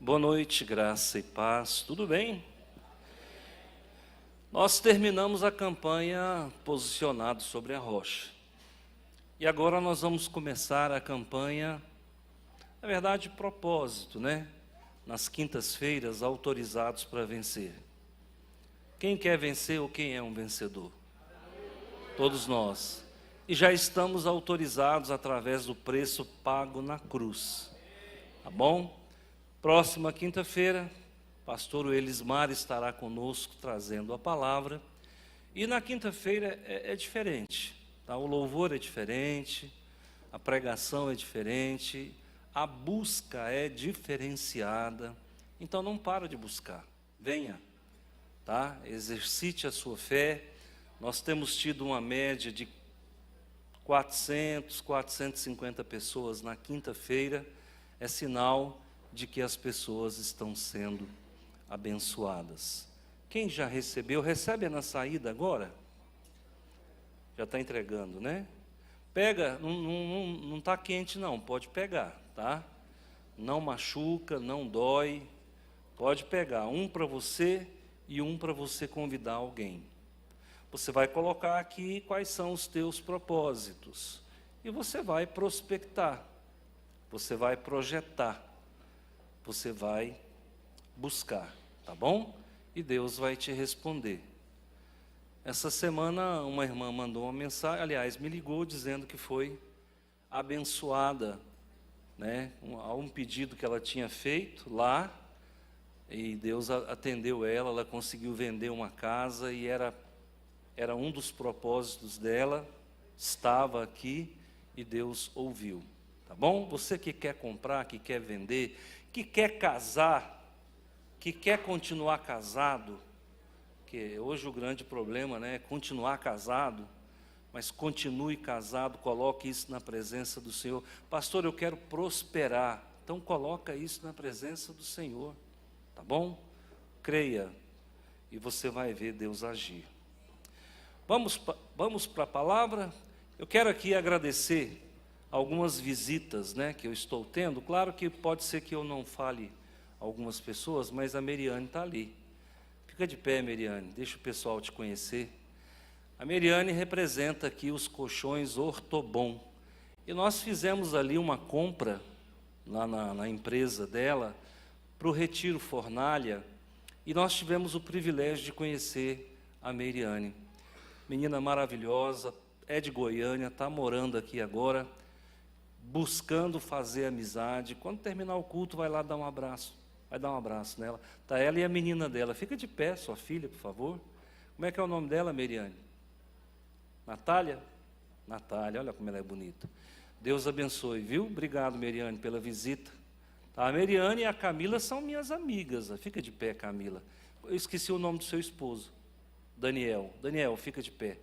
Boa noite, graça e paz, tudo bem? Nós terminamos a campanha Posicionado sobre a Rocha. E agora nós vamos começar a campanha, na verdade, propósito, né? Nas quintas-feiras, autorizados para vencer. Quem quer vencer ou quem é um vencedor? Todos nós. E já estamos autorizados através do preço pago na cruz. Tá bom? Próxima quinta-feira, pastor Elismar estará conosco trazendo a palavra. E na quinta-feira é diferente, tá? O louvor é diferente, a pregação é diferente, a busca é diferenciada. Então não para de buscar, venha, tá? Exercite a sua fé. Nós temos tido uma média de 450 pessoas na quinta-feira, é sinal de que as pessoas estão sendo abençoadas. Quem já recebeu, recebe na saída agora? Já está entregando, né? Pega, não está quente não, pode pegar, tá? Não machuca, não dói, pode pegar. Um para você e um para você convidar alguém. Você vai colocar aqui quais são os teus propósitos. E você vai prospectar, você vai projetar, você vai buscar, tá bom? E Deus vai te responder. Essa semana uma irmã mandou uma mensagem, aliás, me ligou dizendo que foi abençoada, né? A um pedido que ela tinha feito lá, e Deus atendeu ela conseguiu vender uma casa e era um dos propósitos dela, estava aqui e Deus ouviu, tá bom? Você que quer comprar, que quer vender, que quer casar, que quer continuar casado, que hoje o grande problema, né, é continuar casado, mas continue casado, coloque isso na presença do Senhor. Pastor, eu quero prosperar, então coloca isso na presença do Senhor, tá bom? Creia, e você vai ver Deus agir. Vamos para a palavra. Eu quero aqui agradecer algumas visitas, né, que eu estou tendo. Claro que pode ser que eu não fale algumas pessoas, mas a Meriane está ali. Fica de pé, Meriane, deixa o pessoal te conhecer. A Meriane representa aqui os colchões Ortobon. E nós fizemos ali uma compra, lá na empresa dela, para o Retiro Fornalha, e nós tivemos o privilégio de conhecer a Meriane. Menina maravilhosa, é de Goiânia, está morando aqui agora, buscando fazer amizade. Quando terminar o culto, vai lá dar um abraço. Vai dar um abraço nela. Está ela e a menina dela. Fica de pé, sua filha, por favor. Como é que é o nome dela, Meriane? Natália? Natália, olha como ela é bonita. Deus abençoe, viu? Obrigado, Meriane, pela visita. Tá, a Meriane e a Camila são minhas amigas. Fica de pé, Camila. Eu esqueci o nome do seu esposo. Daniel. Daniel, fica de pé.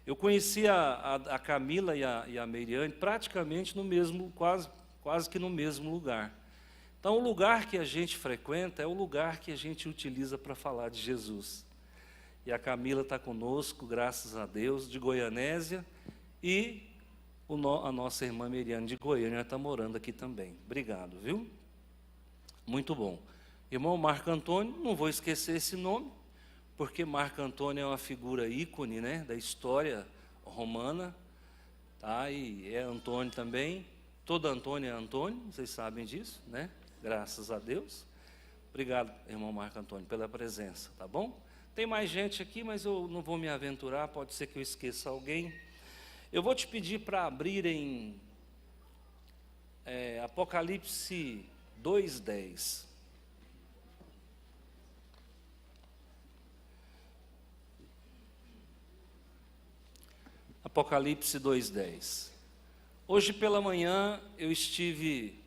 Eu conheci a Camila e a Meriane praticamente no mesmo, quase que no mesmo lugar. Então, o lugar que a gente frequenta é o lugar que a gente utiliza para falar de Jesus. E a Camila está conosco, graças a Deus, de Goianésia, e a nossa irmã Meriane de Goiânia está morando aqui também. Obrigado, viu? Muito bom. Irmão Marco Antônio, não vou esquecer esse nome, porque Marco Antônio é uma figura ícone, né, da história romana, tá? E é Antônio também, todo Antônio é Antônio, vocês sabem disso, né? Graças a Deus. Obrigado, irmão Marco Antônio, pela presença, tá bom? Tem mais gente aqui, mas eu não vou me aventurar, pode ser que eu esqueça alguém. Eu vou te pedir para abrir em Apocalipse 2:10. Apocalipse 2:10. Hoje pela manhã eu estive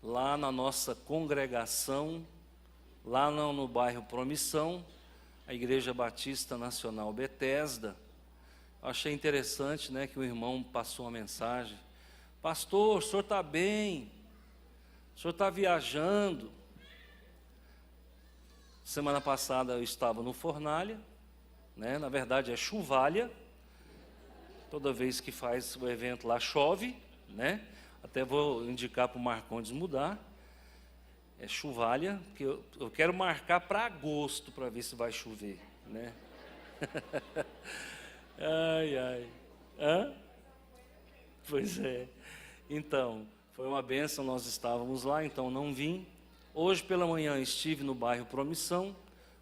lá na nossa congregação, lá no bairro Promissão, a Igreja Batista Nacional Bethesda. Eu achei interessante, né, que o irmão passou uma mensagem. Pastor, o senhor está bem? O senhor está viajando? Semana passada eu estava no Fornalha, né, na verdade é Chuvalha. Toda vez que faz o evento lá chove, né? Até vou indicar para o Marcondes mudar. É chuvalha, que eu quero marcar para agosto para ver se vai chover, né? Ai, ai. Hã? Pois é. Então, foi uma bênção, nós estávamos lá, então não vim. Hoje pela manhã estive no bairro Promissão.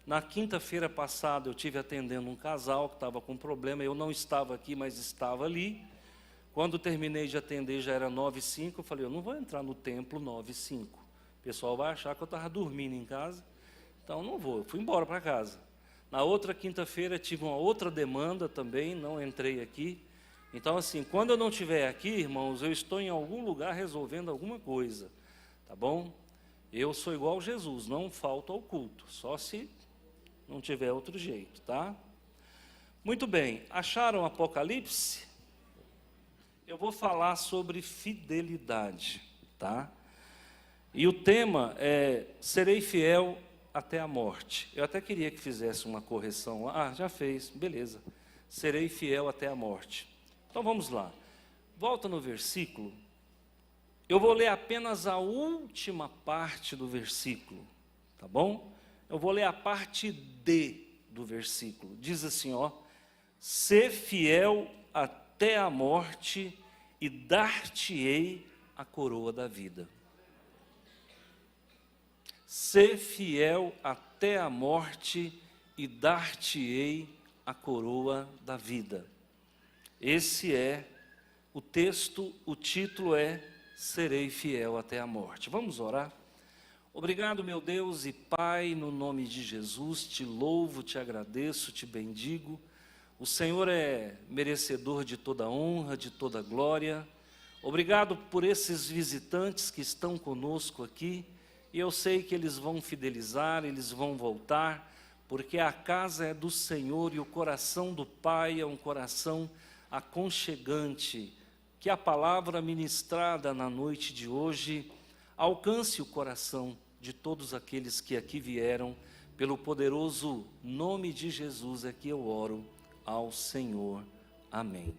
Na quinta-feira passada eu estive atendendo um casal que estava com problema. Eu não estava aqui, mas estava ali. Quando terminei de atender já era 9h05. Eu falei, eu não vou entrar no templo 9h05. O pessoal vai achar que eu estava dormindo em casa. Então não vou, eu fui embora para casa. Na outra quinta-feira tive uma outra demanda também, não entrei aqui. Então assim, quando eu não estiver aqui, irmãos, eu estou em algum lugar resolvendo alguma coisa. Tá bom? Eu sou igual Jesus, não falto ao culto, só se não tiver outro jeito, tá? Muito bem, acharam Apocalipse? Eu vou falar sobre fidelidade, tá? E o tema é, serei fiel até a morte. Eu até queria que fizesse uma correção lá. Ah, já fez, beleza. Serei fiel até a morte. Então vamos lá. Volta no versículo. Eu vou ler apenas a última parte do versículo, tá bom? Eu vou ler a parte D do versículo. Diz assim, ó: ser fiel até a morte e dar-te-ei a coroa da vida. Ser fiel até a morte e dar-te-ei a coroa da vida. Esse é o texto, o título é serei fiel até a morte. Vamos orar? Obrigado, meu Deus e Pai, no nome de Jesus, te louvo, te agradeço, te bendigo. O Senhor é merecedor de toda honra, de toda glória. Obrigado por esses visitantes que estão conosco aqui. E eu sei que eles vão fidelizar, eles vão voltar, porque a casa é do Senhor e o coração do Pai é um coração aconchegante. Que a palavra ministrada na noite de hoje alcance o coração de todos aqueles que aqui vieram. Pelo poderoso nome de Jesus é que eu oro ao Senhor. Amém.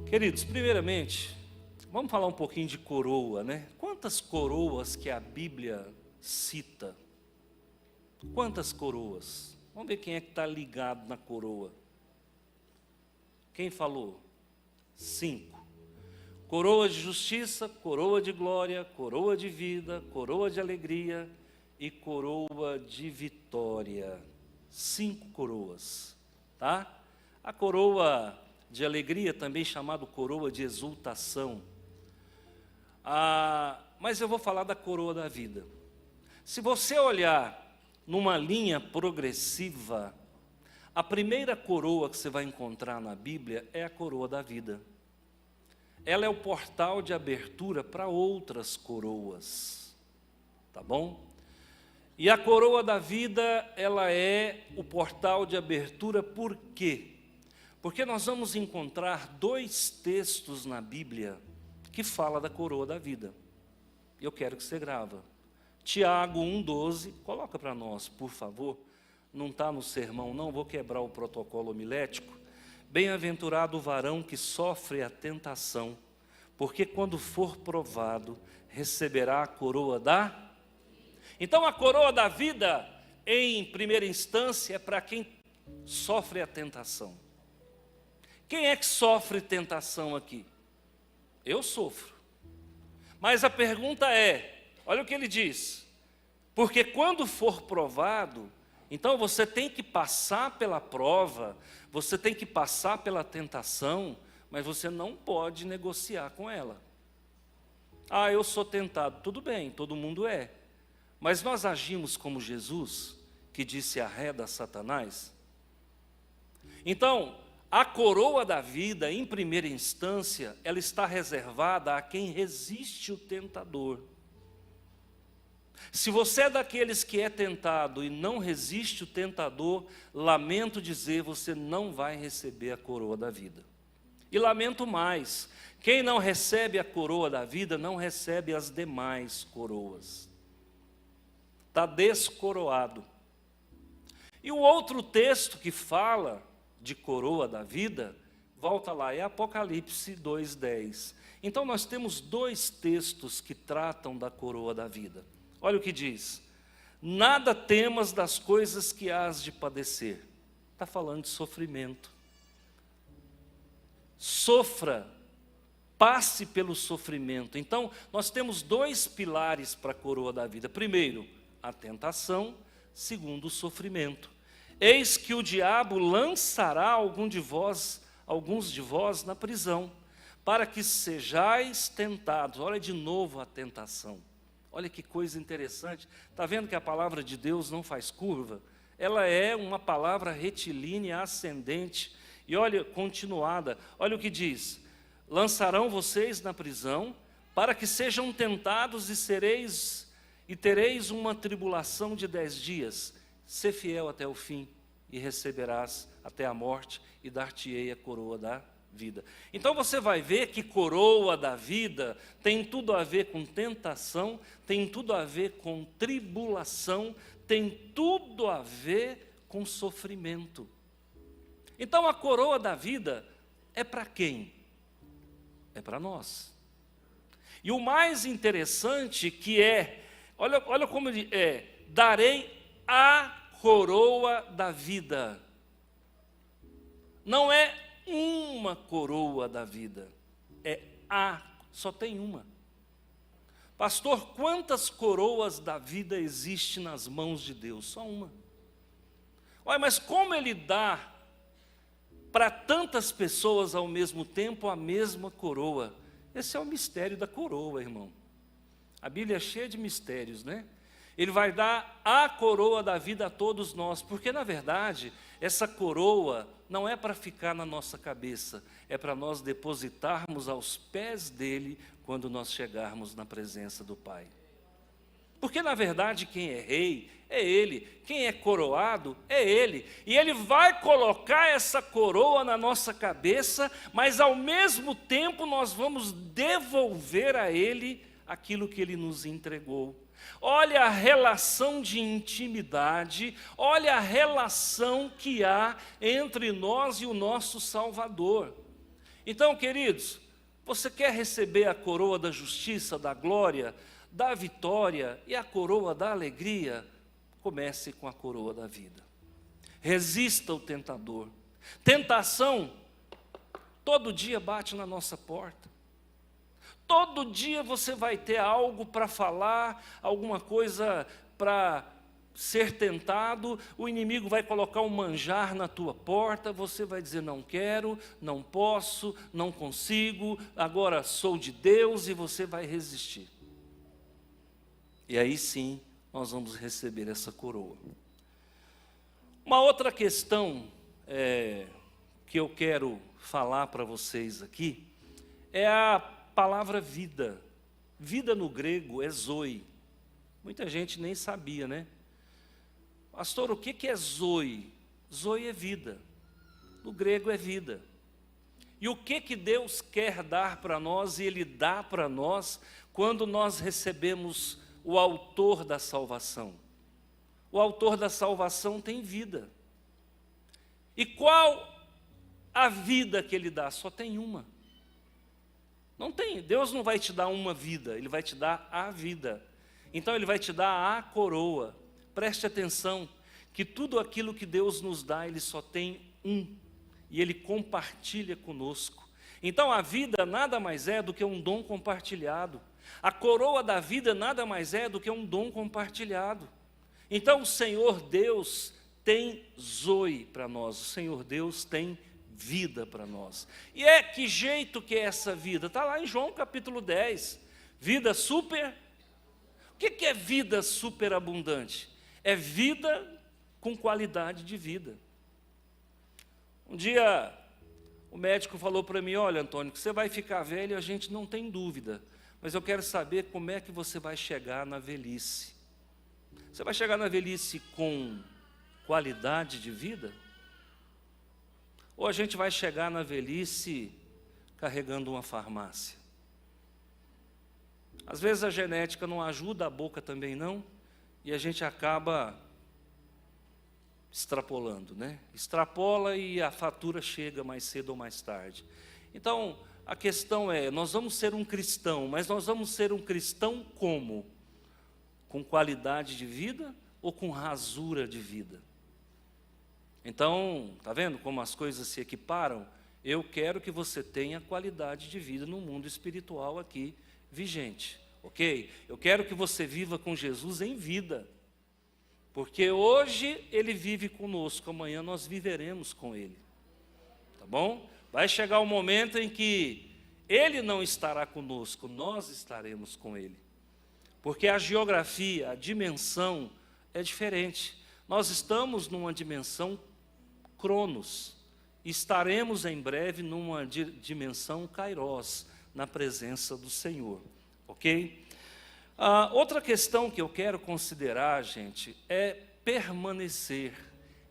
Queridos, primeiramente, vamos falar um pouquinho de coroa, né? Quantas coroas que a Bíblia cita? Quantas coroas? Vamos ver quem é que está ligado na coroa. Quem falou? 5. Coroa de justiça, coroa de glória, coroa de vida, coroa de alegria e coroa de vitória. 5 coroas, tá? A coroa de alegria, também chamado coroa de exultação. Mas eu vou falar da coroa da vida. Se você olhar numa linha progressiva, a primeira coroa que você vai encontrar na Bíblia é a coroa da vida. Ela é o portal de abertura para outras coroas, tá bom? E a coroa da vida, ela é o portal de abertura por quê? Porque nós vamos encontrar 2 textos na Bíblia que fala da coroa da vida. Eu quero que você grava. Tiago 1,12, coloca para nós, por favor. Não está no sermão, não, vou quebrar o protocolo homilético. Bem-aventurado o varão que sofre a tentação, porque quando for provado, receberá a coroa da... Então a coroa da vida, em primeira instância, é para quem sofre a tentação. Quem é que sofre tentação aqui? Eu sofro. Mas a pergunta é, olha o que ele diz, porque quando for provado, então você tem que passar pela prova, você tem que passar pela tentação, mas você não pode negociar com ela. Ah, eu sou tentado, tudo bem, todo mundo é. Mas nós agimos como Jesus, que disse arreda Satanás. Então, a coroa da vida, em primeira instância, ela está reservada a quem resiste o tentador. Se você é daqueles que é tentado e não resiste o tentador, lamento dizer, você não vai receber a coroa da vida. E lamento mais, quem não recebe a coroa da vida, não recebe as demais coroas. Está descoroado. E o outro texto que fala de coroa da vida, Volta lá, é Apocalipse 2:10. Então nós temos dois textos que tratam da coroa da vida. Olha o que diz: nada temas das coisas que hás de padecer. Está falando de sofrimento. Sofra, passe pelo sofrimento. Então nós temos dois pilares para a coroa da vida. Primeiro, a tentação. Segundo, o sofrimento. Eis que o diabo lançará alguns de vós na prisão, para que sejais tentados. Olha de novo a tentação. Olha que coisa interessante. Está vendo que a palavra de Deus não faz curva? Ela é uma palavra retilínea, ascendente. E olha, continuada. Olha o que diz: lançarão vocês na prisão, para que sejam tentados e tereis uma tribulação de 10 dias. Sê fiel até o fim, e receberás até a morte, e dar-te-ei a coroa da vida. Então você vai ver que coroa da vida tem tudo a ver com tentação, tem tudo a ver com tribulação, tem tudo a ver com sofrimento. Então a coroa da vida é para quem? É para nós. E o mais interessante que olha como ele darei a coroa da vida. Não é uma coroa da vida, só tem uma. Pastor, quantas coroas da vida existem nas mãos de Deus? Só uma. Olha, mas como Ele dá para tantas pessoas ao mesmo tempo a mesma coroa? Esse é o mistério da coroa, irmão. A Bíblia é cheia de mistérios, né? Ele vai dar a coroa da vida a todos nós, porque na verdade, essa coroa não é para ficar na nossa cabeça, é para nós depositarmos aos pés dele quando nós chegarmos na presença do Pai. Porque na verdade quem é rei é ele, quem é coroado é ele, e ele vai colocar essa coroa na nossa cabeça, mas ao mesmo tempo nós vamos devolver a ele aquilo que ele nos entregou. Olha a relação de intimidade, olha a relação que há entre nós e o nosso Salvador. Então, queridos, você quer receber a coroa da justiça, da glória, da vitória e a coroa da alegria? Comece com a coroa da vida. Resista ao tentador. Tentação, todo dia bate na nossa porta. Todo dia você vai ter algo para falar, alguma coisa para ser tentado, o inimigo vai colocar um manjar na tua porta, você vai dizer: não quero, não posso, não consigo, agora sou de Deus, e você vai resistir. E aí sim, nós vamos receber essa coroa. Uma outra questão que eu quero falar para vocês aqui é a palavra vida. Vida no grego é zoe. Muita gente nem sabia, né? Pastor, o que é zoe? Zoe é vida. No grego é vida. E o que Deus quer dar para nós, e Ele dá para nós, quando nós recebemos o autor da salvação? O autor da salvação tem vida. E qual a vida que Ele dá? Só tem uma. Não tem, Deus não vai te dar uma vida, Ele vai te dar a vida. Então Ele vai te dar a coroa. Preste atenção, que tudo aquilo que Deus nos dá, Ele só tem um, e Ele compartilha conosco. Então a vida nada mais é do que um dom compartilhado. A coroa da vida nada mais é do que um dom compartilhado. Então o Senhor Deus tem zoe para nós, o Senhor Deus tem vida para nós. E que jeito que é essa vida? Está lá em João capítulo 10. Vida super. O que é vida superabundante? É vida com qualidade de vida. Um dia o médico falou para mim: olha, Antônio, que você vai ficar velho, a gente não tem dúvida, mas eu quero saber como é que você vai chegar na velhice. Você vai chegar na velhice com qualidade de vida? Ou a gente vai chegar na velhice carregando uma farmácia? Às vezes a genética não ajuda, a boca também não, e a gente acaba extrapolando, né? Extrapola e a fatura chega mais cedo ou mais tarde. Então, a questão é, nós vamos ser um cristão, mas nós vamos ser um cristão como? Com qualidade de vida ou com rasura de vida? Então, está vendo como as coisas se equiparam? Eu quero que você tenha qualidade de vida no mundo espiritual aqui vigente, ok? Eu quero que você viva com Jesus em vida. Porque hoje Ele vive conosco, amanhã nós viveremos com Ele. Tá bom? Vai chegar o momento em que Ele não estará conosco, nós estaremos com Ele. Porque a geografia, a dimensão é diferente. Nós estamos numa dimensão Cronos. Estaremos em breve numa dimensão Kairos, na presença do Senhor. Ok? Outra questão que eu quero considerar, gente, é permanecer.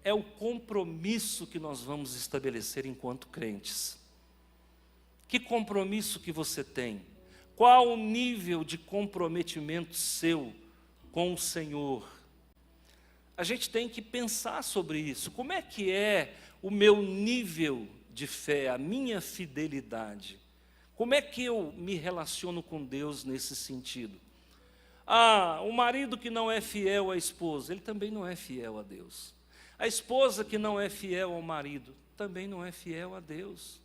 É o compromisso que nós vamos estabelecer enquanto crentes. Que compromisso que você tem? Qual o nível de comprometimento seu com o Senhor? A gente tem que pensar sobre isso. Como é que é o meu nível de fé, a minha fidelidade? Como é que eu me relaciono com Deus nesse sentido? O marido que não é fiel à esposa, ele também não é fiel a Deus. A esposa que não é fiel ao marido, também não é fiel a Deus.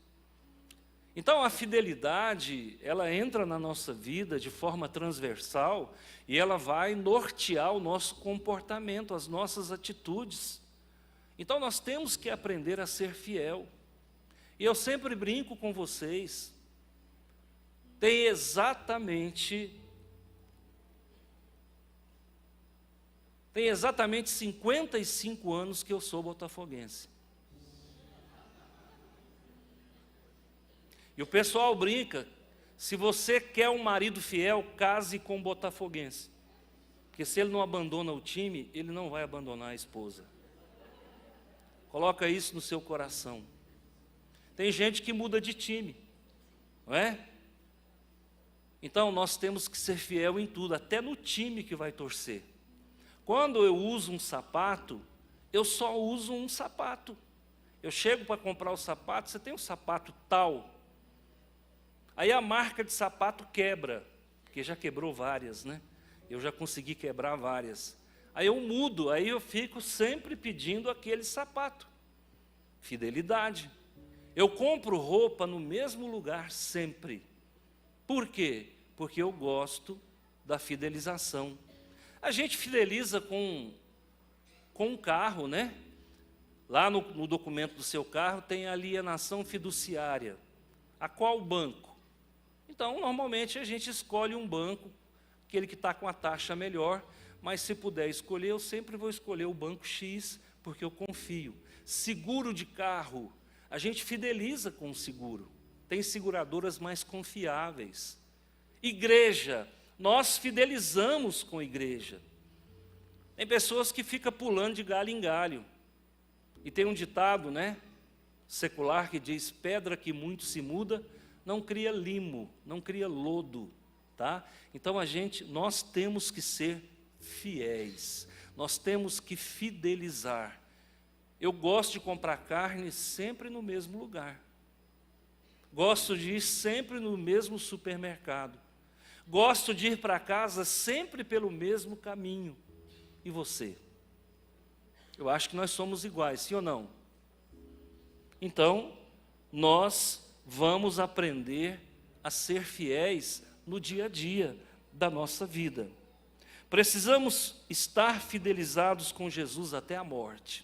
Então a fidelidade, ela entra na nossa vida de forma transversal e ela vai nortear o nosso comportamento, as nossas atitudes. Então nós temos que aprender a ser fiel. E eu sempre brinco com vocês, tem exatamente 55 anos que eu sou botafoguense. E o pessoal brinca, se você quer um marido fiel, case com um botafoguense. Porque se ele não abandona o time, ele não vai abandonar a esposa. Coloca isso no seu coração. Tem gente que muda de time, não é? Então nós temos que ser fiel em tudo, até no time que vai torcer. Quando eu uso um sapato, eu só uso um sapato. Eu chego para comprar o sapato, você tem um sapato tal. Aí a marca de sapato quebra, porque já quebrou várias, né? Eu já consegui quebrar várias. Aí eu mudo, aí eu fico sempre pedindo aquele sapato. Fidelidade. Eu compro roupa no mesmo lugar sempre. Por quê? Porque eu gosto da fidelização. A gente fideliza com um carro, né? Lá no documento do seu carro tem a alienação fiduciária. A qual banco? Então, normalmente, a gente escolhe um banco, aquele que está com a taxa melhor, mas se puder escolher, eu sempre vou escolher o banco X, porque eu confio. Seguro de carro, a gente fideliza com o seguro. Tem seguradoras mais confiáveis. Igreja, nós fidelizamos com a igreja. Tem pessoas que ficam pulando de galho em galho. E tem um ditado, né, secular que diz, pedra que muito se muda, não cria limo, não cria lodo, tá? Então nós temos que ser fiéis, nós temos que fidelizar. Eu gosto de comprar carne sempre no mesmo lugar. Gosto de ir sempre no mesmo supermercado. Gosto de ir para casa sempre pelo mesmo caminho. E você? Eu acho que nós somos iguais, sim ou não? Então, nós vamos aprender a ser fiéis no dia a dia da nossa vida. Precisamos estar fidelizados com Jesus até a morte.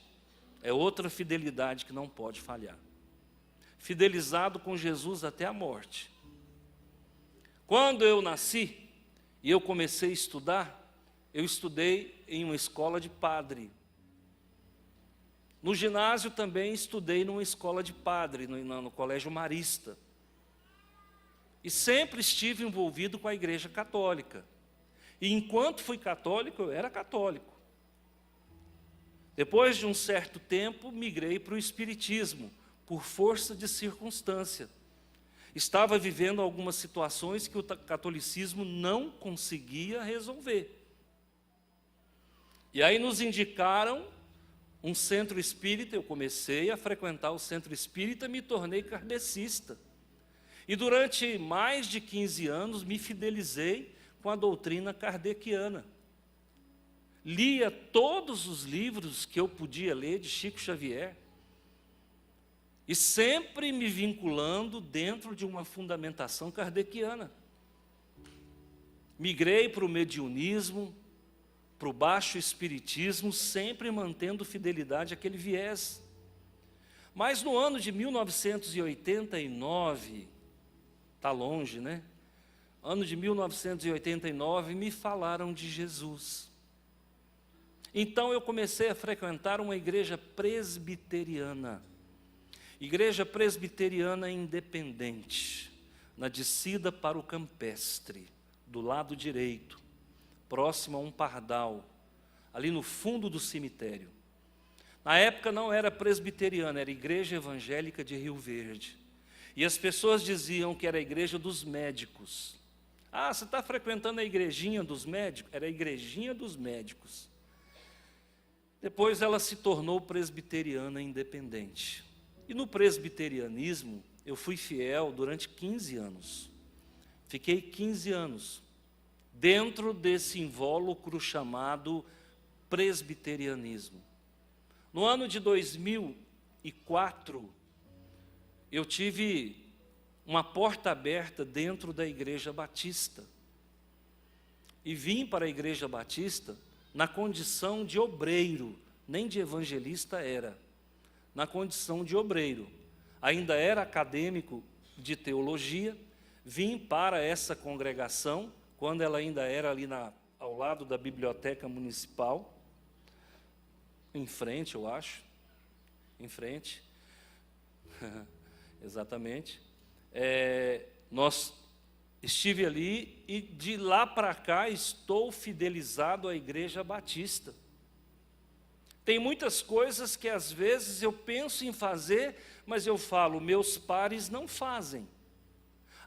É outra fidelidade que não pode falhar. Fidelizado com Jesus até a morte. Quando eu nasci e eu comecei a estudar, eu estudei em uma escola de padre. No ginásio também estudei numa escola de padre, no colégio marista. E sempre estive envolvido com a igreja católica. E enquanto fui católico, eu era católico. Depois de um certo tempo, migrei para o espiritismo, por força de circunstância. Estava vivendo algumas situações que o catolicismo não conseguia resolver. E aí nos indicaram um centro espírita, eu comecei a frequentar o centro espírita, me tornei kardecista. E durante mais de 15 anos me fidelizei com a doutrina kardeciana. Lia todos os livros que eu podia ler de Chico Xavier. E sempre me vinculando dentro de uma fundamentação kardeciana. Migrei para o mediunismo, para o baixo espiritismo, sempre mantendo fidelidade àquele viés. Mas no ano de 1989, está longe, né? Ano de 1989, me falaram de Jesus. Então eu comecei a frequentar uma igreja presbiteriana. Igreja presbiteriana independente, na descida para o Campestre, do lado direito, próximo a um pardal, ali no fundo do cemitério. Na época não era presbiteriana, era Igreja Evangélica de Rio Verde. E as pessoas diziam que era a igreja dos médicos. Ah, você está frequentando a igrejinha dos médicos? Era a igrejinha dos médicos. Depois ela se tornou presbiteriana independente. E no presbiterianismo, eu fui fiel durante 15 anos. Fiquei 15 anos dentro desse invólucro chamado presbiterianismo. No ano de 2004, eu tive uma porta aberta dentro da Igreja Batista. E vim para a Igreja Batista na condição de obreiro, nem de evangelista era, na condição de obreiro. Ainda era acadêmico de teologia, vim para essa congregação, quando ela ainda era ali ao lado da biblioteca municipal, em frente, eu acho, em frente, exatamente. Estive ali e de lá para cá estou fidelizado à Igreja Batista. Tem muitas coisas que às vezes eu penso em fazer, mas eu falo, meus pares não fazem.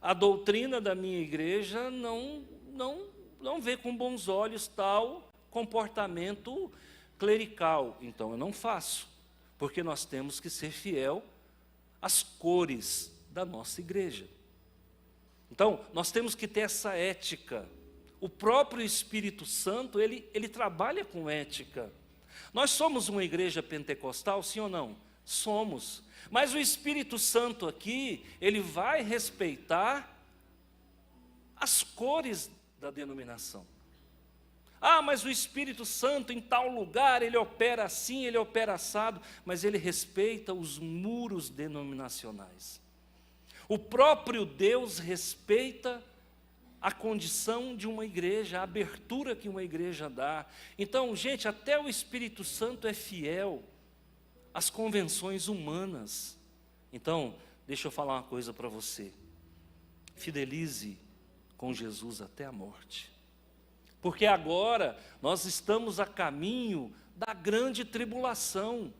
A doutrina da minha igreja não vê com bons olhos tal comportamento clerical. Então eu não faço, porque nós temos que ser fiel às cores da nossa igreja. Então, nós temos que ter essa ética. O próprio Espírito Santo, ele trabalha com ética. Nós somos uma igreja pentecostal, sim ou não? Somos. Mas o Espírito Santo aqui, ele vai respeitar as cores da denominação. Ah, mas o Espírito Santo em tal lugar, ele opera assim, ele opera assado, mas ele respeita os muros denominacionais. O próprio Deus respeita a condição de uma igreja, a abertura que uma igreja dá. Então, gente, até o Espírito Santo é fiel às convenções humanas. Então, deixa eu falar uma coisa para você. Fidelize com Jesus até a morte. Porque agora nós estamos a caminho da grande tribulação.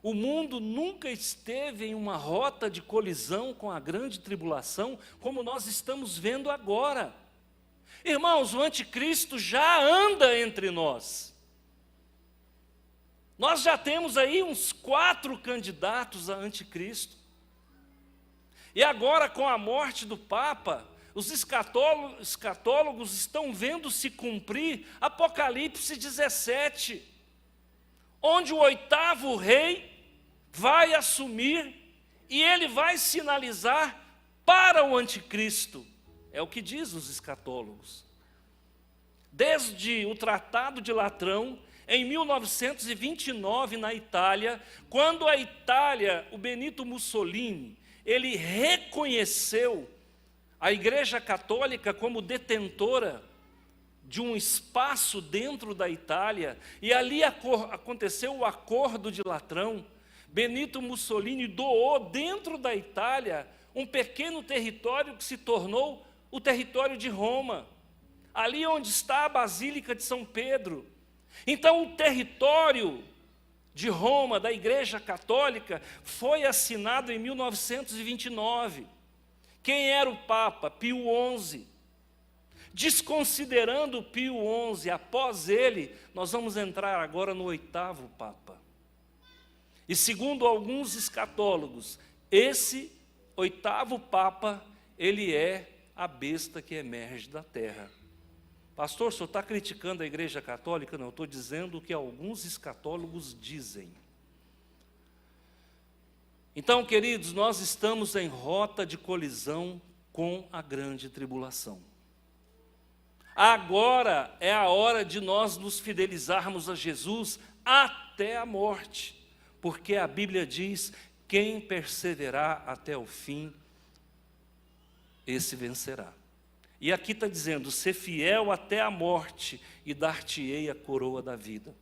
O mundo nunca esteve em uma rota de colisão com a grande tribulação, como nós estamos vendo agora. Irmãos, o anticristo já anda entre nós. Nós já temos aí uns 4 candidatos a anticristo. E agora, com a morte do Papa, os escatólogos estão vendo se cumprir Apocalipse 17, onde o 8º rei vai assumir e ele vai sinalizar para o anticristo. É o que diz os escatólogos. Desde o Tratado de Latrão, em 1929, na Itália, quando a Itália, o Benito Mussolini, ele reconheceu a Igreja Católica como detentora de um espaço dentro da Itália, e ali aconteceu o Acordo de Latrão. Benito Mussolini doou dentro da Itália um pequeno território que se tornou o território de Roma, ali onde está a Basílica de São Pedro. Então o território de Roma, da Igreja Católica, foi assinado em 1929. Quem era o Papa? Pio XI. Desconsiderando Pio XI, após ele, nós vamos entrar agora no 8º Papa. E segundo alguns escatólogos, esse 8º Papa, ele é a besta que emerge da terra. Pastor, o senhor está criticando a Igreja Católica? Não, eu estou dizendo o que alguns escatólogos dizem. Então, queridos, nós estamos em rota de colisão com a grande tribulação. Agora é a hora de nós nos fidelizarmos a Jesus até a morte, porque a Bíblia diz: quem perseverar até o fim, esse vencerá. E aqui está dizendo: ser fiel até a morte e dar-te-ei a coroa da vida.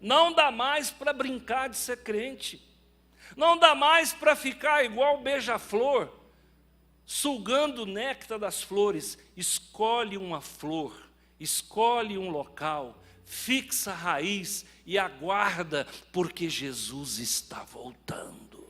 Não dá mais para brincar de ser crente. Não dá mais para ficar igual beija-flor, sugando o néctar das flores. Escolhe uma flor, escolhe um local, fixa a raiz e aguarda, porque Jesus está voltando.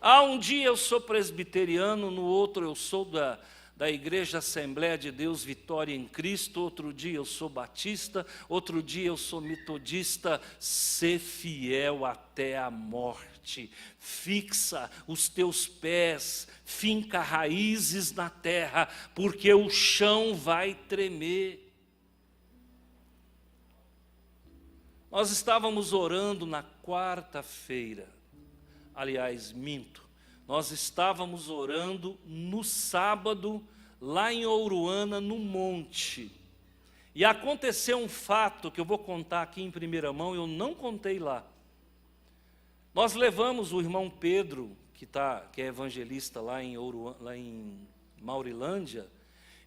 Um dia eu sou presbiteriano, no outro eu sou da Igreja Assembleia de Deus Vitória em Cristo, outro dia eu sou batista, outro dia eu sou metodista. Ser fiel até a morte, fixa os teus pés, finca raízes na terra, porque o chão vai tremer. Nós estávamos orando na quarta-feira, aliás, minto, nós estávamos orando no sábado, lá em Ouruana, no monte. E aconteceu um fato que eu vou contar aqui em primeira mão, eu não contei lá. Nós levamos o irmão Pedro, que é evangelista lá em Maurilândia,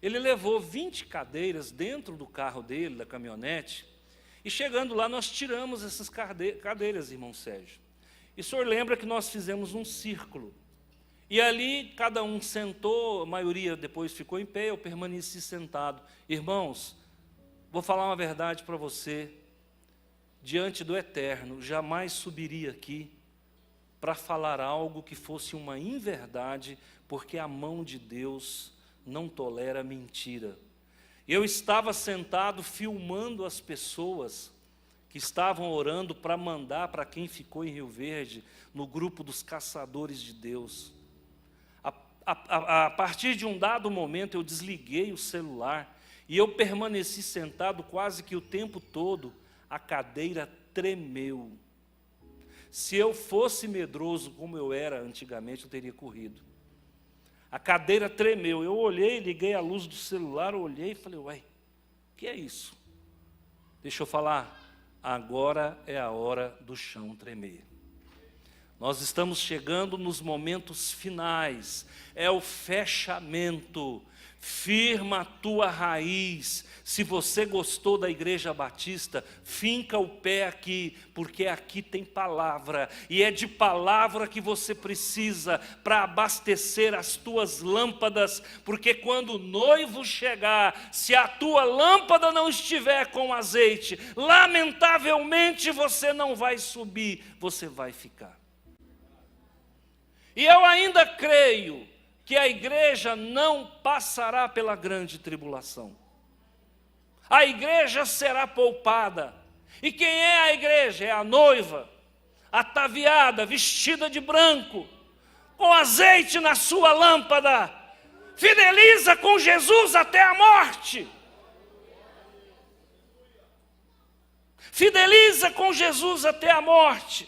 ele levou 20 cadeiras dentro do carro dele, da caminhonete, e chegando lá nós tiramos essas cadeiras, irmão Sérgio. E o senhor lembra que nós fizemos um círculo. E ali cada um sentou, a maioria depois ficou em pé, eu permaneci sentado. Irmãos, vou falar uma verdade para você. Diante do Eterno, jamais subiria aqui para falar algo que fosse uma inverdade, porque a mão de Deus não tolera mentira. Eu estava sentado filmando as pessoas que estavam orando para mandar para quem ficou em Rio Verde, no grupo dos caçadores de Deus. A partir de um dado momento eu desliguei o celular e eu permaneci sentado quase que o tempo todo. A cadeira tremeu. Se eu fosse medroso como eu era antigamente, eu teria corrido. A cadeira tremeu. Eu olhei, liguei a luz do celular, olhei e falei: uai, o que é isso? Deixa eu falar. Agora é a hora do chão tremer. Nós estamos chegando nos momentos finais, é o fechamento. Firma a tua raiz. Se você gostou da Igreja Batista, finca o pé aqui, porque aqui tem palavra, e é de palavra que você precisa para abastecer as tuas lâmpadas, porque quando o noivo chegar, se a tua lâmpada não estiver com azeite, lamentavelmente você não vai subir, você vai ficar. E eu ainda creio que a igreja não passará pela grande tribulação. A igreja será poupada. E quem é a igreja? É a noiva, ataviada, vestida de branco, com azeite na sua lâmpada. Fideliza com Jesus até a morte. Fideliza com Jesus até a morte.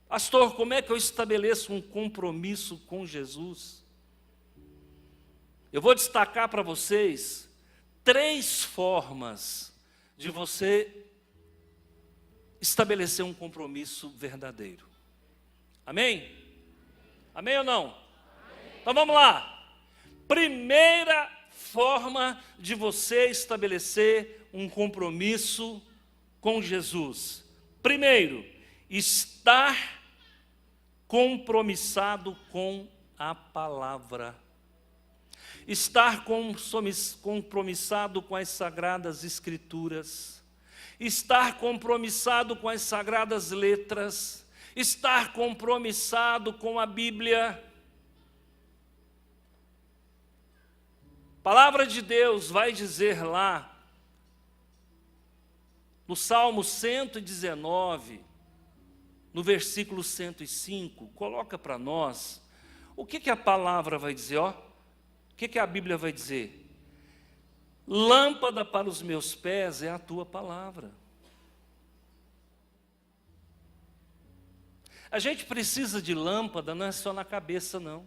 Pastor, como é que eu estabeleço um compromisso com Jesus? Eu vou destacar para vocês 3 formas de você estabelecer um compromisso verdadeiro. Amém? Amém ou não? Amém. Então vamos lá. Primeira forma de você estabelecer um compromisso com Jesus. Primeiro, estar compromissado com a palavra. Estar compromissado com as sagradas escrituras. Estar compromissado com as sagradas letras. Estar compromissado com a Bíblia. A palavra de Deus vai dizer lá, No Salmo 119, no versículo 105, coloca para nós o que a palavra vai dizer, ó. O que a Bíblia vai dizer? Lâmpada para os meus pés é a tua palavra. A gente precisa de lâmpada, não é só na cabeça, não.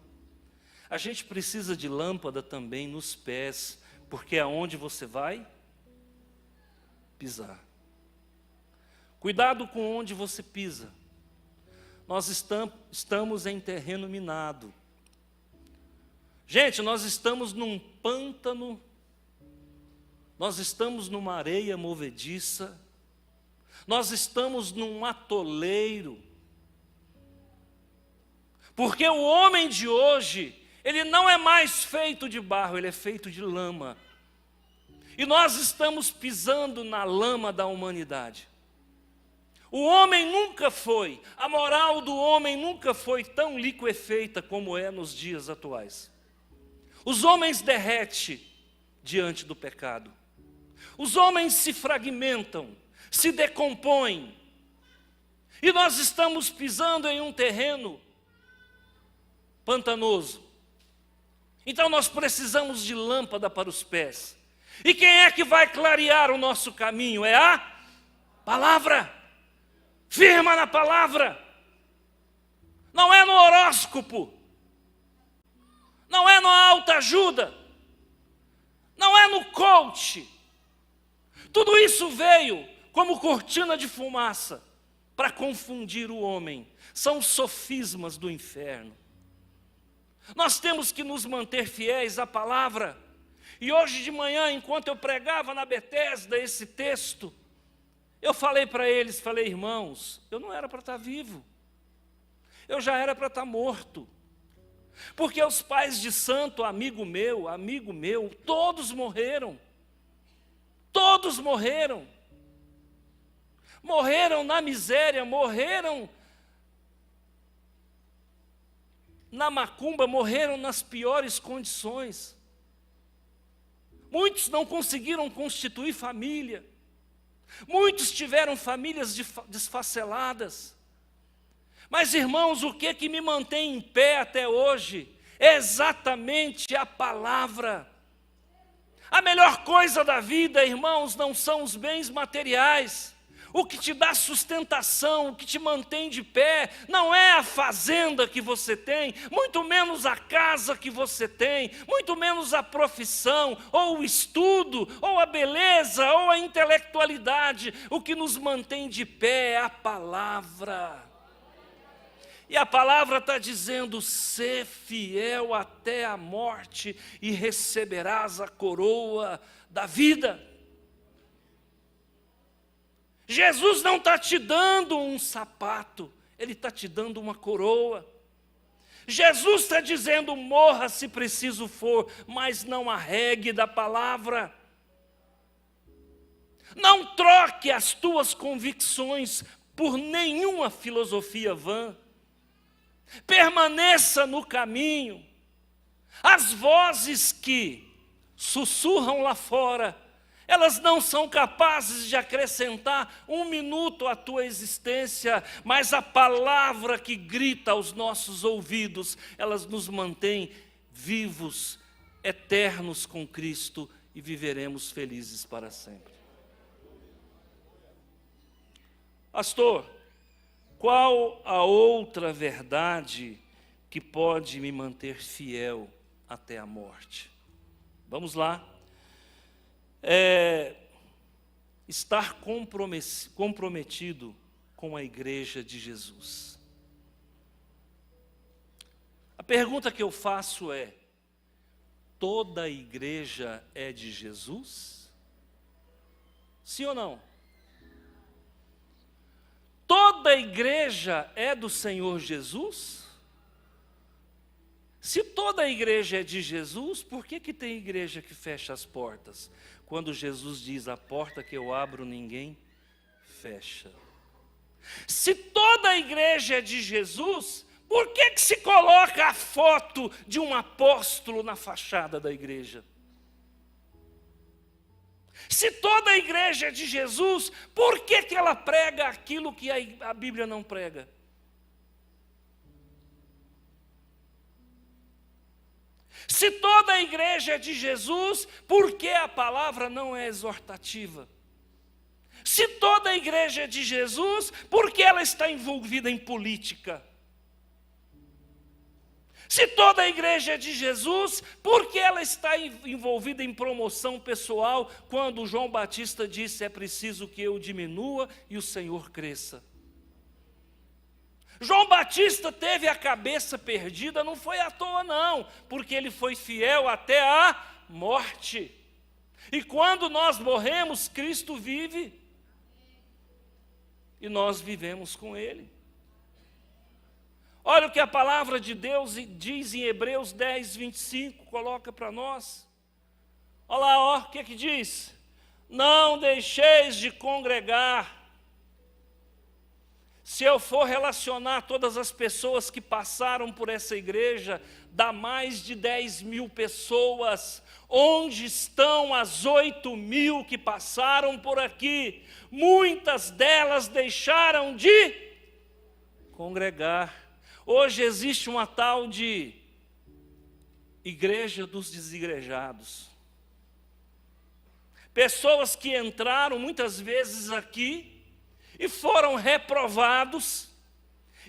A gente precisa de lâmpada também nos pés, porque é onde você vai pisar. Cuidado com onde você pisa. Nós estamos em terreno minado. Gente, nós estamos num pântano, nós estamos numa areia movediça, nós estamos num atoleiro. Porque o homem de hoje, ele não é mais feito de barro, ele é feito de lama. E nós estamos pisando na lama da humanidade. O homem nunca foi, a moral do homem nunca foi tão liquefeita como é nos dias atuais. Os homens derretem diante do pecado. Os homens se fragmentam, se decompõem. E nós estamos pisando em um terreno pantanoso. Então nós precisamos de lâmpada para os pés. E quem é que vai clarear o nosso caminho? É a palavra. Firma na palavra. Não é no horóscopo. Não é na autoajuda. Não é no coach. Tudo isso veio como cortina de fumaça para confundir o homem. São sofismas do inferno. Nós temos que nos manter fiéis à palavra. E hoje de manhã, enquanto eu pregava na Betesda esse texto, eu falei para eles, irmãos, eu não era para estar vivo. Eu já era para estar morto. Porque os pais de santo, amigo meu, todos morreram. Todos morreram. Morreram na miséria, morreram na macumba, morreram nas piores condições. Muitos não conseguiram constituir família. Muitos tiveram famílias desfaceladas. Mas, irmãos, o que me mantém em pé até hoje é exatamente a palavra. A melhor coisa da vida, irmãos, não são os bens materiais. O que te dá sustentação, o que te mantém de pé, não é a fazenda que você tem, muito menos a casa que você tem, muito menos a profissão, ou o estudo, ou a beleza, ou a intelectualidade. O que nos mantém de pé é a palavra. E a palavra está dizendo: sê fiel até a morte e receberás a coroa da vida. Jesus não está te dando um sapato, Ele está te dando uma coroa. Jesus está dizendo: morra se preciso for, mas não arregue da palavra. Não troque as tuas convicções por nenhuma filosofia vã. Permaneça no caminho. As vozes que sussurram lá fora, elas não são capazes de acrescentar um minuto à tua existência, mas a palavra que grita aos nossos ouvidos, elas nos mantém vivos, eternos com Cristo, e viveremos felizes para sempre. Pastor, qual a outra verdade que pode me manter fiel até a morte? Vamos lá. Estar comprometido com a igreja de Jesus. A pergunta que eu faço é: toda a igreja é de Jesus? Sim ou não? Toda a igreja é do Senhor Jesus? Se toda a igreja é de Jesus, por que tem igreja que fecha as portas? Quando Jesus diz: a porta que eu abro ninguém fecha. Se toda a igreja é de Jesus, por que se coloca a foto de um apóstolo na fachada da igreja? Se toda a igreja é de Jesus, por que que ela prega aquilo que a Bíblia não prega? Se toda a igreja é de Jesus, por que a palavra não é exortativa? Se toda a igreja é de Jesus, por que ela está envolvida em política? Se toda a igreja é de Jesus, por que ela está envolvida em promoção pessoal, quando João Batista disse: é preciso que eu diminua e o Senhor cresça? João Batista teve a cabeça perdida, não foi à toa não, porque ele foi fiel até a morte. E quando nós morremos, Cristo vive, e nós vivemos com Ele. Olha o que a palavra de Deus diz em Hebreus 10, 25, coloca para nós. Olha lá, ó, o que que diz? Não deixeis de congregar. Se eu for relacionar todas as pessoas que passaram por essa igreja, dá mais de 10.000 pessoas. Onde estão as 8.000 que passaram por aqui? Muitas delas deixaram de congregar. Hoje existe uma tal de igreja dos desigrejados. Pessoas que entraram muitas vezes aqui e foram reprovados,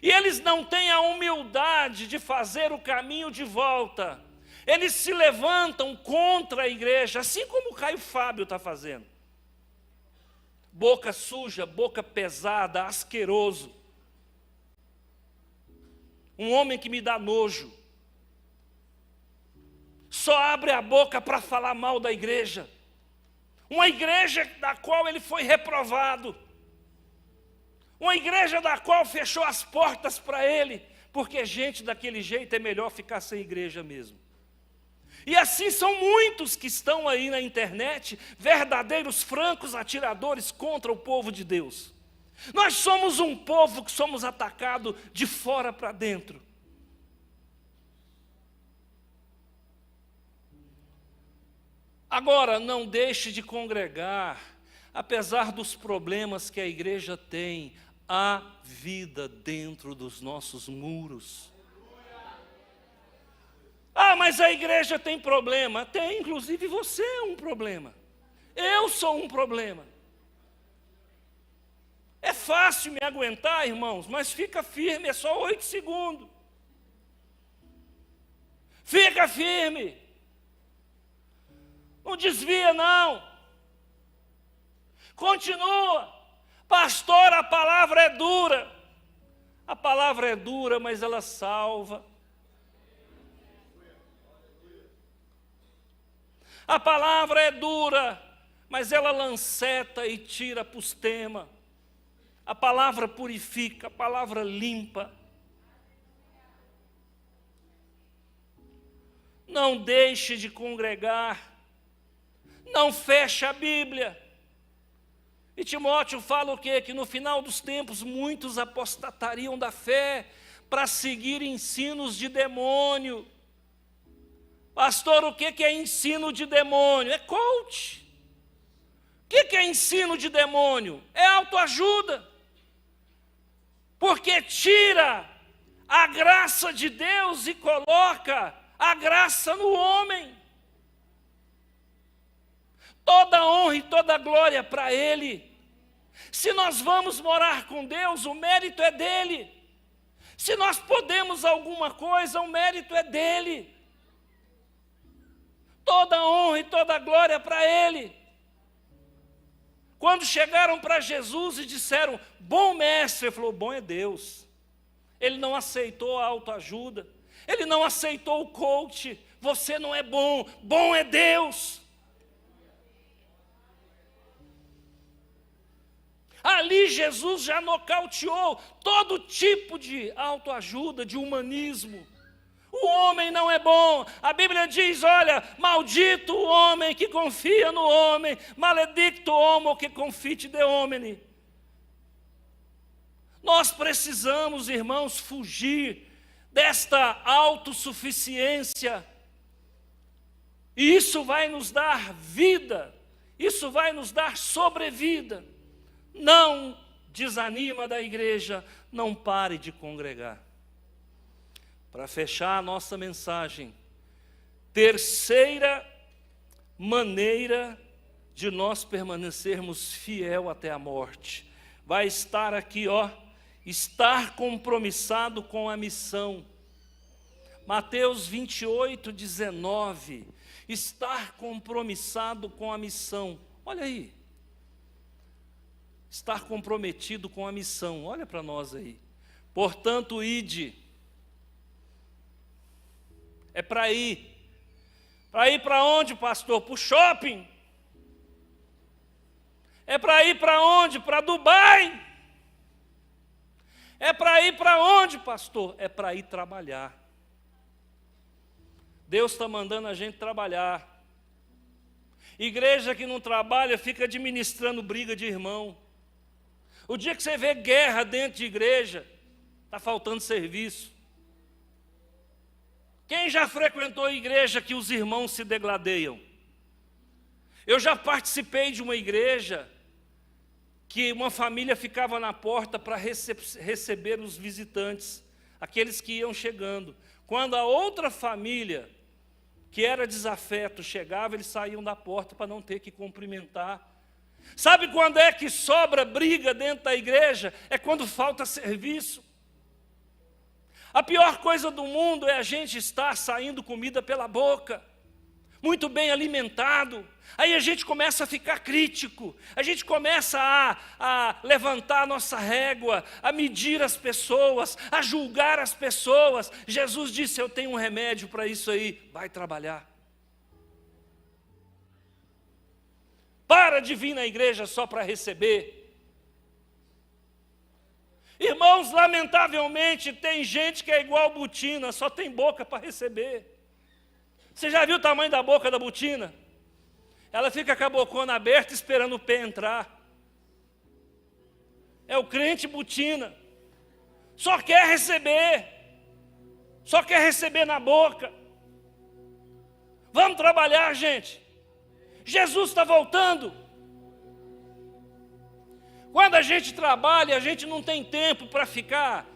e eles não têm a humildade de fazer o caminho de volta. Eles se levantam contra a igreja, assim como o Caio Fábio está fazendo. Boca suja, boca pesada, asqueroso. Um homem que me dá nojo. Só abre a boca para falar mal da igreja. Uma igreja da qual ele foi reprovado. Uma igreja da qual fechou as portas para ele, porque gente daquele jeito é melhor ficar sem igreja mesmo. E assim são muitos que estão aí na internet, verdadeiros francos atiradores contra o povo de Deus. Nós somos um povo que somos atacados de fora para dentro. Agora, não deixe de congregar, apesar dos problemas que a igreja tem. Há vida dentro dos nossos muros. Ah, mas a igreja tem problema. Tem, inclusive você é um problema. Eu sou um problema. É fácil me aguentar, irmãos, mas fica firme, é só 8 segundos. Fica firme. Não desvia, não. Continua. Pastor, a palavra é dura. A palavra é dura, mas ela salva. A palavra é dura, mas ela lanceta e tira apostema. A palavra purifica, a palavra limpa. Não deixe de congregar. Não feche a Bíblia. E Timóteo fala o quê? Que no final dos tempos muitos apostatariam da fé para seguir ensinos de demônio. Pastor, o que é ensino de demônio? É coach. O que é ensino de demônio? É autoajuda. Porque tira a graça de Deus e coloca a graça no homem. Toda honra e toda glória para Ele. Se nós vamos morar com Deus, o mérito é dEle. Se nós podemos alguma coisa, o mérito é dEle. Toda honra e toda glória para Ele. Quando chegaram para Jesus e disseram, bom mestre, ele falou, bom é Deus. Ele não aceitou a autoajuda. Ele não aceitou o coach. Você não é bom, bom é Deus. Ali Jesus já nocauteou todo tipo de autoajuda, de humanismo. O homem não é bom. A Bíblia diz, olha, maldito o homem que confia no homem, maledicto homo que confite de homine. Nós precisamos, irmãos, fugir desta autossuficiência. E isso vai nos dar vida Isso vai nos dar sobrevida. Não desanima da igreja, não pare de congregar. Para fechar a nossa mensagem, terceira maneira de nós permanecermos fiel até a morte, vai estar aqui, estar compromissado com a missão. Mateus 28, 19, estar compromissado com a missão. Olha aí, estar comprometido com a missão, olha para nós aí. Portanto, ide, é para ir. Para ir para onde, pastor? Para o shopping. É para ir para onde? Para Dubai. É para ir para onde, pastor? É para ir trabalhar. Deus está mandando a gente trabalhar. Igreja que não trabalha fica administrando briga de irmão. O dia que você vê guerra dentro de igreja, está faltando serviço. Quem já frequentou a igreja que os irmãos se degladeiam? Eu já participei de uma igreja que uma família ficava na porta para receber os visitantes, aqueles que iam chegando. Quando a outra família, que era desafeto, chegava, eles saíam da porta para não ter que cumprimentar. Sabe quando é que sobra briga dentro da igreja? É quando falta serviço. A pior coisa do mundo é a gente estar saindo comida pela boca, muito bem alimentado. Aí a gente começa a ficar crítico, a gente começa a levantar a nossa régua, a medir as pessoas, a julgar as pessoas. Jesus disse: eu tenho um remédio para isso aí, vai trabalhar. Para de vir na igreja só para receber. Irmãos, lamentavelmente, tem gente que é igual botina, só tem boca para receber. Você já viu o tamanho da boca da botina? Ela fica com a bocona aberta esperando o pé entrar. É o crente botina. Só quer receber. Só quer receber na boca. Vamos trabalhar, gente. Jesus está voltando. Quando a gente trabalha, a gente não tem tempo para ficar,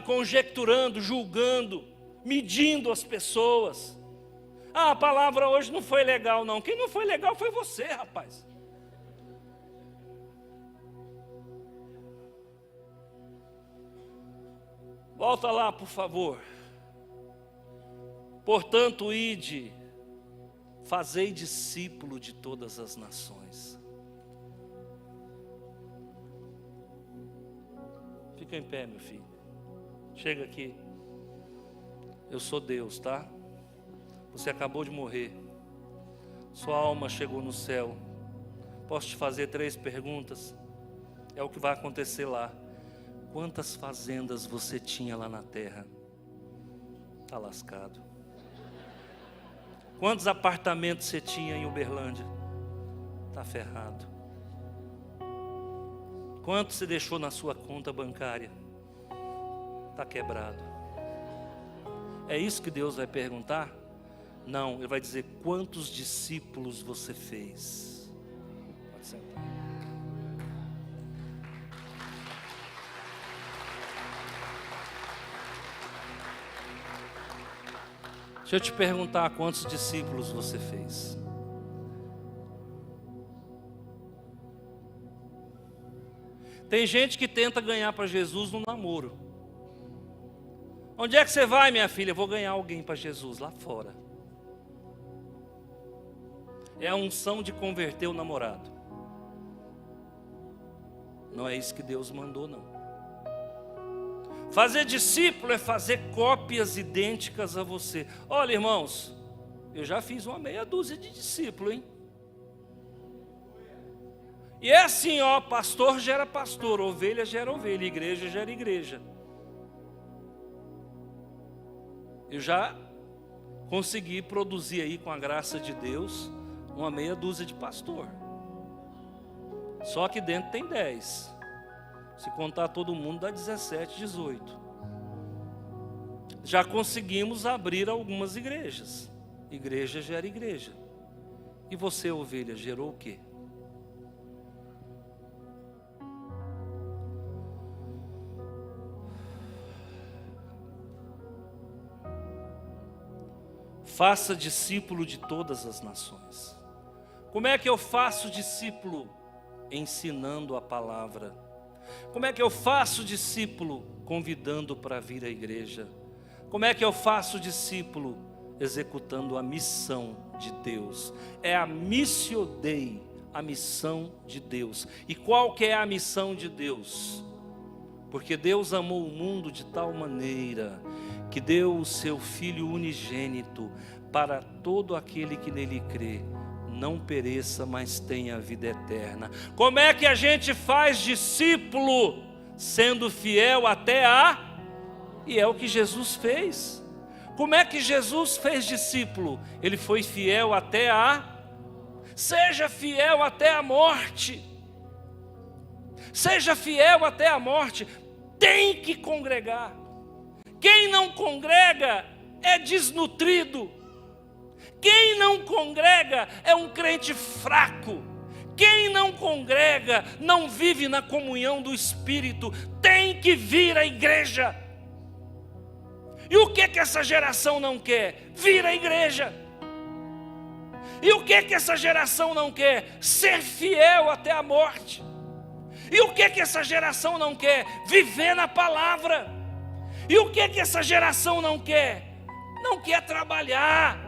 conjecturando, julgando, medindo as pessoas. A palavra hoje não foi legal, não. Quem não foi legal foi você, rapaz. Volta lá, por favor. Portanto, ide, fazei discípulo de todas as nações. Fica em pé, meu filho. Chega aqui. Eu sou Deus, tá? Você acabou de morrer. Sua alma chegou no céu. Posso te fazer 3 perguntas? É o que vai acontecer lá. Quantas fazendas você tinha lá na terra? Está lascado. Quantos apartamentos você tinha em Uberlândia? Está ferrado. Quanto você deixou na sua conta bancária? Está quebrado. É isso que Deus vai perguntar? Não, Ele vai dizer: quantos discípulos você fez? Pode sentar. Deixa eu te perguntar, quantos discípulos você fez? Tem gente que tenta ganhar para Jesus no namoro. Onde é que você vai, minha filha? Eu vou ganhar alguém para Jesus lá fora. É a unção de converter o namorado. Não é isso que Deus mandou, não. Fazer discípulo é fazer cópias idênticas a você. Olha, irmãos, eu já fiz uma meia dúzia de discípulos, hein? E é assim, pastor gera pastor, ovelha gera ovelha, igreja gera igreja. Eu já consegui produzir aí, com a graça de Deus, uma meia dúzia de pastor. Só que dentro tem 10. Se contar todo mundo dá 17, 18. Já conseguimos abrir algumas igrejas. Igreja gera igreja. E você, ovelha, gerou o quê? faça discípulo de todas as nações. Como é que eu faço discípulo? Ensinando a palavra. Como é que eu faço discípulo? Convidando para vir à igreja. Como é que eu faço discípulo? Executando a missão de Deus. É a missio Dei, a missão de Deus. E qual que é a missão de Deus? Porque Deus amou o mundo de tal maneira que deu o seu Filho unigênito para todo aquele que nele crê, não pereça, mas tenha a vida eterna. Como é que a gente faz discípulo? Sendo fiel até a... E é o que Jesus fez. Como é que Jesus fez discípulo? Ele foi fiel até a... Seja fiel até a morte. Seja fiel até a morte. Tem que congregar. Quem não congrega é desnutrido. Quem não congrega é um crente fraco. Quem não congrega não vive na comunhão do Espírito. Tem que vir à igreja. E o que essa geração não quer? Vir à igreja. E o que essa geração não quer? Ser fiel até a morte. E o que essa geração não quer? Viver na palavra. E o que essa geração não quer? Não quer trabalhar.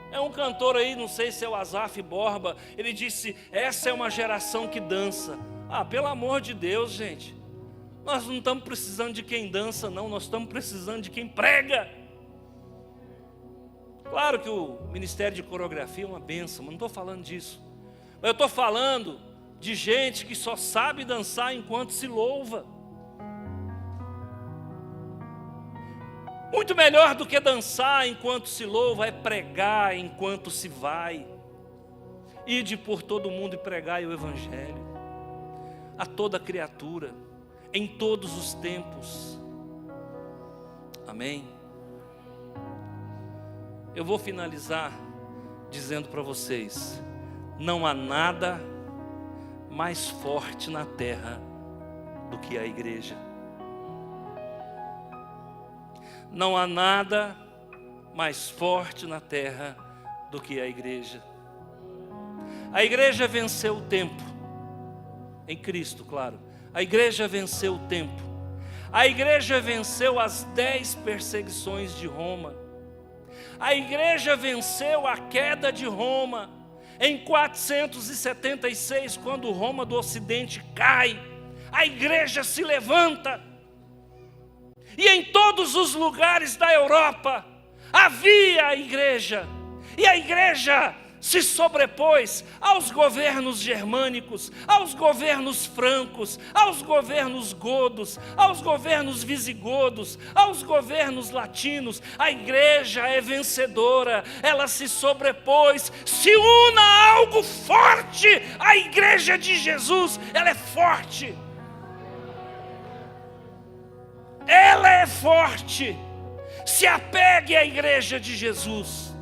É um cantor aí, não sei se é o Azaf Borba, ele disse, essa é uma geração que dança. Ah, pelo amor de Deus, gente. Nós não estamos precisando de quem dança, não. Nós estamos precisando de quem prega. Claro que o ministério de coreografia é uma bênção, mas não estou falando disso. Eu estou falando de gente que só sabe dançar enquanto se louva. Muito melhor do que dançar enquanto se louva é pregar enquanto se vai. Ide por todo mundo e pregai o evangelho a toda criatura, em todos os tempos. Amém? Eu vou finalizar dizendo para vocês, não há nada mais forte na terra do que a igreja. Não há nada mais forte na terra do que a igreja. A igreja venceu o tempo, em Cristo, claro. A igreja venceu o tempo. A igreja venceu as 10 perseguições de Roma. A igreja venceu a queda de Roma. Em 476, quando Roma do Ocidente cai, a igreja se levanta. E em todos os lugares da Europa havia a igreja. E a igreja se sobrepôs aos governos germânicos, aos governos francos, aos governos godos, aos governos visigodos, aos governos latinos. A igreja é vencedora, ela se sobrepôs. Se una a algo forte, a igreja de Jesus, ela é forte. Ela é forte. Se apegue à igreja de Jesus,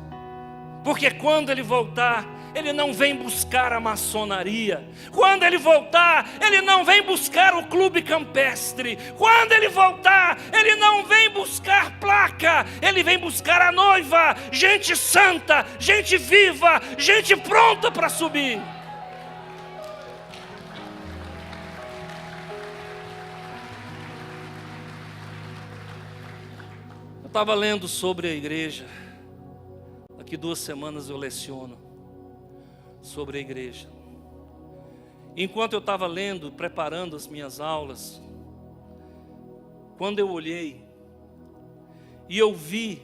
porque quando Ele voltar, Ele não vem buscar a maçonaria. Quando Ele voltar, Ele não vem buscar o clube campestre. Quando Ele voltar, Ele não vem buscar placa. Ele vem buscar a noiva, gente santa, gente viva, gente pronta para subir. Eu estava lendo sobre a igreja. Daqui 2 semanas eu leciono sobre a igreja. Enquanto eu estava lendo, preparando as minhas aulas, quando eu olhei e eu vi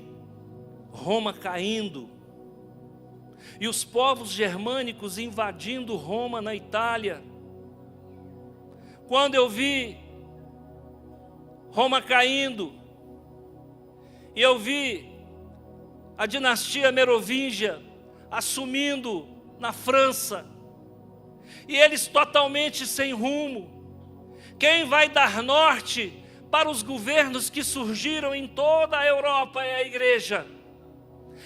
Roma caindo e os povos germânicos invadindo Roma na Itália, quando eu vi Roma caindo e eu vi a dinastia merovingia assumindo na França, e eles totalmente sem rumo, quem vai dar norte para os governos que surgiram em toda a Europa é a igreja.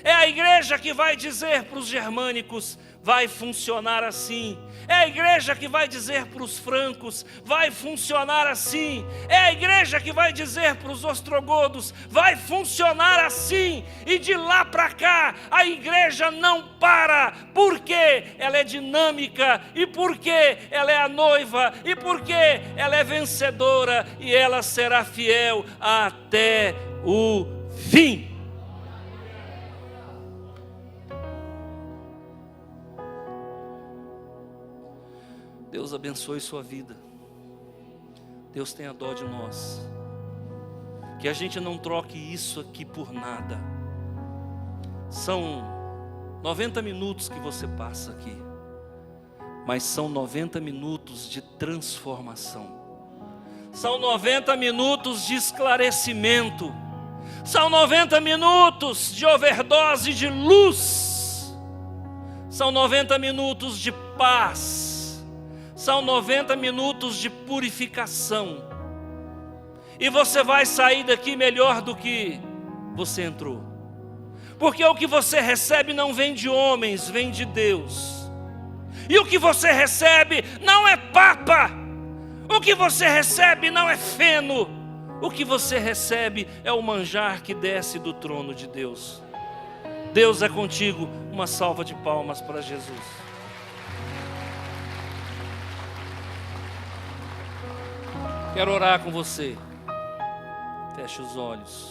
É a igreja que vai dizer para os germânicos: vai funcionar assim. É a igreja que vai dizer para os francos: vai funcionar assim. É a igreja que vai dizer para os ostrogodos: vai funcionar assim. E de lá para cá, a igreja não para, porque ela é dinâmica, e porque ela é a noiva, e porque ela é vencedora, e ela será fiel até o fim. Deus abençoe sua vida. Deus tenha dó de nós. Que a gente não troque isso aqui por nada. São 90 minutos que você passa aqui, mas são 90 minutos de transformação. São 90 minutos de esclarecimento. São 90 minutos de overdose de luz. São 90 minutos de paz. São 90 minutos de purificação. E você vai sair daqui melhor do que você entrou. Porque o que você recebe não vem de homens, vem de Deus. E o que você recebe não é papa. O que você recebe não é feno. O que você recebe é o manjar que desce do trono de Deus. Deus é contigo. Uma salva de palmas para Jesus. Quero orar com você. Feche os olhos.